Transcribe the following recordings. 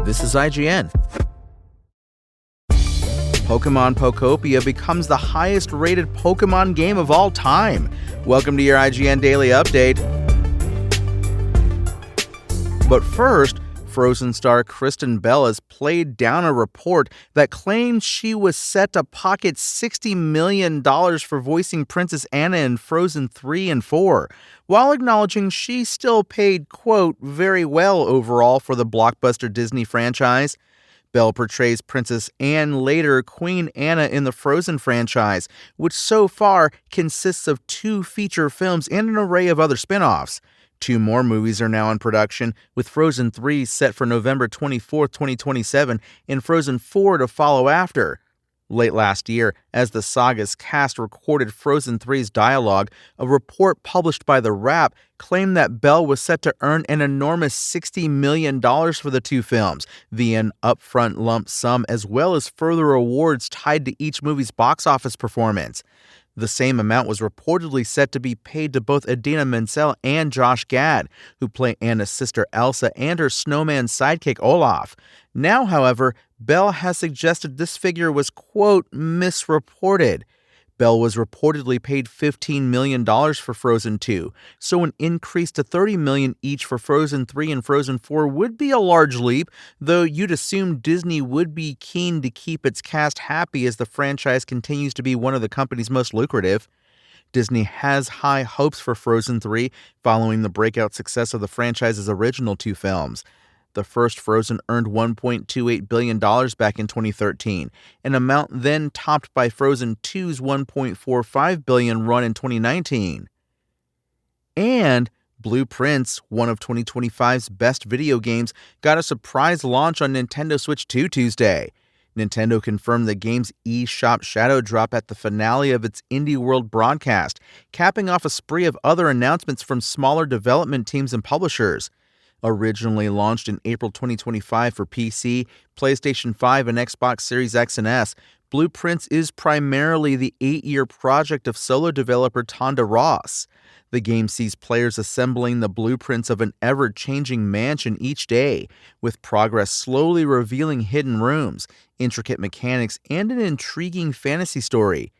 This is IGN. Pokemon Pokopia becomes the highest-rated Pokemon game of all time. Welcome to your IGN Daily Update. But first, Frozen star Kristen Bell has played down a report that claims she was set to pocket $60 million for voicing Princess Anna in Frozen 3 and 4, while acknowledging she still paid, quote, very well overall for the blockbuster Disney franchise. Bell portrays Princess and later Queen Anna in the Frozen franchise, which so far consists of 2 feature films and an array of other spin-offs. 2 more movies are now in production, with Frozen 3 set for November 24, 2027, and Frozen 4 to follow after. Late last year, as the saga's cast recorded Frozen 3's dialogue, a report published by The Wrap claimed that Bell was set to earn an enormous $60 million for the 2 films, via an upfront lump sum as well as further awards tied to each movie's box office performance. The same amount was reportedly set to be paid to both Idina Menzel and Josh Gad, who play Anna's sister Elsa and her snowman sidekick Olaf. Now, however, Bell has suggested this figure was, quote, misreported. Bell was reportedly paid $15 million for Frozen 2, so an increase to $30 million each for Frozen 3 and Frozen 4 would be a large leap, though you'd assume Disney would be keen to keep its cast happy as the franchise continues to be one of the company's most lucrative. Disney has high hopes for Frozen 3 following the breakout success of the franchise's original 2 films. The first Frozen earned $1.28 billion back in 2013, an amount then topped by Frozen 2's $1.45 billion run in 2019. And Blue Prince, one of 2025's best video games, got a surprise launch on Nintendo Switch 2 Tuesday. Nintendo confirmed the game's eShop shadow drop at the finale of its Indie World broadcast, capping off a spree of other announcements from smaller development teams and publishers. Originally launched in April 2025 for PC, PlayStation 5, and Xbox Series X and S, Blue Prince is primarily the 8-year project of solo developer Tonda Ross. The game sees players assembling the blueprints of an ever-changing mansion each day, with progress slowly revealing hidden rooms, intricate mechanics, and an intriguing fantasy story.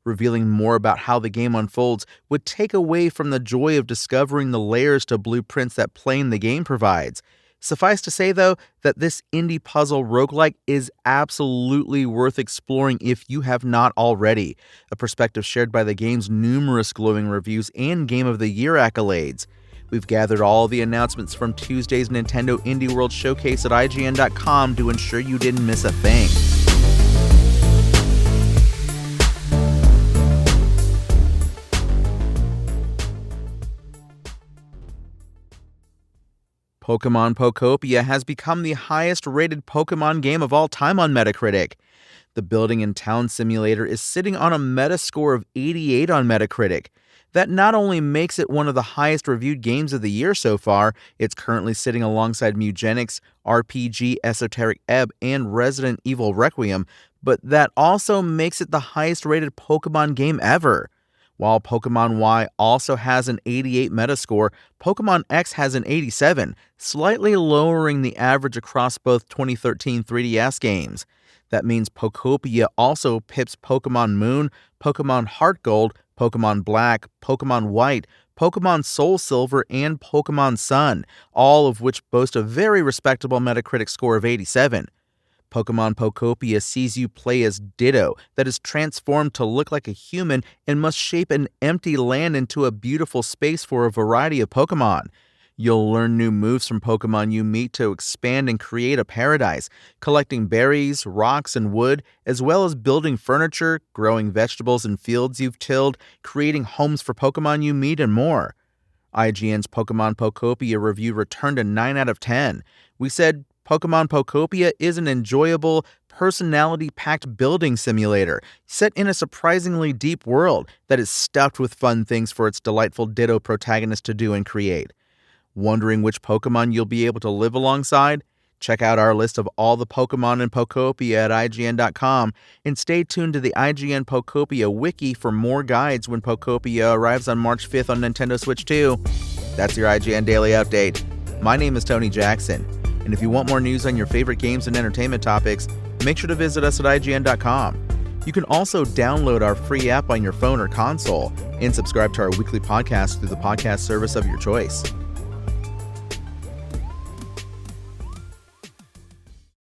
Revealing more about how the game unfolds would take away from the joy of discovering the layers to blueprints that playing the game provides. Suffice to say, though, that this indie puzzle roguelike is absolutely worth exploring if you have not already, a perspective shared by the game's numerous glowing reviews and Game of the Year accolades. We've gathered all the announcements from Tuesday's Nintendo Indie World Showcase at IGN.com to ensure you didn't miss a thing. Pokemon Pokopia has become the highest-rated Pokemon game of all time on Metacritic. The building and town simulator is sitting on a Metascore of 88 on Metacritic. That not only makes it one of the highest-reviewed games of the year so far, it's currently sitting alongside Mugenics, RPG Esoteric Ebb, and Resident Evil Requiem, but that also makes it the highest-rated Pokemon game ever. While Pokemon Y also has an 88 Metascore, Pokemon X has an 87, slightly lowering the average across both 2013 3DS games. That means Pokopia also pips Pokemon Moon, Pokemon Heart Gold, Pokemon Black, Pokemon White, Pokemon Soul Silver, and Pokemon Sun, all of which boast a very respectable Metacritic score of 87. Pokemon Pokopia sees you play as Ditto that is transformed to look like a human and must shape an empty land into a beautiful space for a variety of Pokemon. You'll learn new moves from Pokemon you meet to expand and create a paradise, collecting berries, rocks, and wood, as well as building furniture, growing vegetables in fields you've tilled, creating homes for Pokemon you meet, and more. IGN's Pokemon Pokopia review returned a 9 out of 10. We said, Pokemon Pokopia is an enjoyable, personality-packed building simulator set in a surprisingly deep world that is stuffed with fun things for its delightful Ditto protagonist to do and create. Wondering which Pokemon you'll be able to live alongside? Check out our list of all the Pokemon in Pokopia at IGN.com, and stay tuned to the IGN Pokopia wiki for more guides when Pokopia arrives on March 5th on Nintendo Switch 2. That's your IGN Daily Update. My name is Tony Jackson. And if you want more news on your favorite games and entertainment topics, make sure to visit us at IGN.com. You can also download our free app on your phone or console and subscribe to our weekly podcast through the podcast service of your choice.